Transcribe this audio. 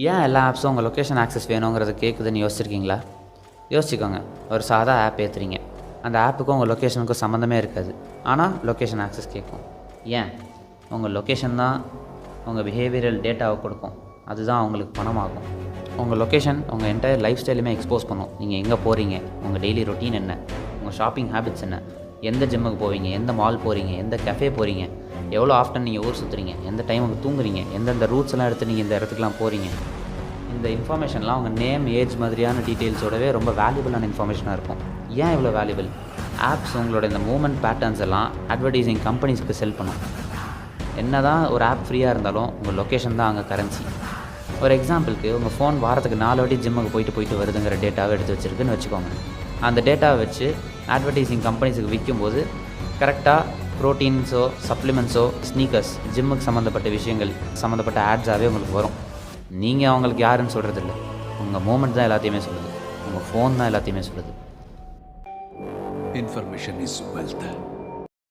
ஏன் எல்லா ஆப்ஸும் உங்கள் லொக்கேஷன் ஆக்சஸ் வேணுங்கிறத கேட்குதுன்னு யோசிச்சிருக்கீங்களா? யோசிச்சுக்கோங்க. ஒரு சாதா ஆப் ஏற்றுறீங்க. அந்த ஆப்புக்கும் உங்கள் லொக்கேஷனுக்கும் சம்மந்தமே இருக்காது. ஆனால் லொக்கேஷன் ஆக்சஸ் கேட்கும். ஏன்? உங்கள் லொக்கேஷன் தான் உங்கள் பிஹேவியரல் டேட்டாவை கொடுக்கும். அதுதான் அவங்களுக்கு பணமாகும். உங்கள் லொக்கேஷன் உங்கள் என்டையர் லைஃப் ஸ்டைலுமே எக்ஸ்போஸ் பண்ணும். நீங்கள் எங்கே போகிறீங்க, உங்கள் டெய்லி ரொட்டீன் என்ன, உங்கள் ஷாப்பிங் ஹேபிட்ஸ் என்ன, எந்த ஜிம்முக்கு போவீங்க, எந்த மால் போகிறீங்க, எந்த கஃபே போகிறீங்க, எவ்வளோ ஆஃப்டன் நீங்கள் ஊர் சுற்றுறீங்க, எந்த டைமுக்கு தூங்குறீங்க, எந்தெந்த ரூட்ஸ் எல்லாம் எடுத்து நீங்கள் இந்த இடத்துக்குலாம் போகிறீங்க. இந்த இன்ஃபர்மேஷன்லாம் உங்கள் நேம், ஏஜ் மாதிரியான டீட்டெயில்ஸோடவே ரொம்ப வேல்யூபிளான இன்ஃபர்மேஷனாக இருக்கும். ஏன் இவ்வளோ வேல்யூபிள்? ஆப்ஸ் உங்களோட இந்த மூவ்மெண்ட் பேட்டர்ன்ஸ் எல்லாம் அட்வர்டைஸிங் கம்பெனிஸ்க்கு செல் பண்ணும். என்ன தான் ஒரு ஆப் ஃப்ரீயாக இருந்தாலும் உங்கள் லொக்கேஷன் தான் அங்கே கரன்சி. ஒரு எக்ஸாம்பிளுக்கு உங்கள் ஃபோன் வாரத்துக்கு 4 வாட்டி ஜிம்முக்கு போயிட்டு வருதுங்கிற டேட்டாவை எடுத்து வச்சுருக்குன்னு வச்சுக்கோங்க. அந்த டேட்டாவை வச்சு அட்வர்டைஸிங் கம்பெனிஸுக்கு விற்கும்போது கரெக்டாக ப்ரோட்டீன்ஸோ, சப்ளிமெண்ட்ஸோ, ஸ்னீக்கர்ஸ், ஜிம்முக்கு சம்மந்தப்பட்ட விஷயங்கள் சம்மந்தப்பட்ட ஆட்ஸாகவே உங்களுக்கு வரும். நீங்கள் அவங்களுக்கு யாருன்னு சொல்கிறதில்ல. உங்கள் மூமெண்ட் தான் எல்லாத்தையுமே சொல்லுது. உங்கள் ஃபோன் தான் எல்லாத்தையுமே சொல்லுது. Information is wealth.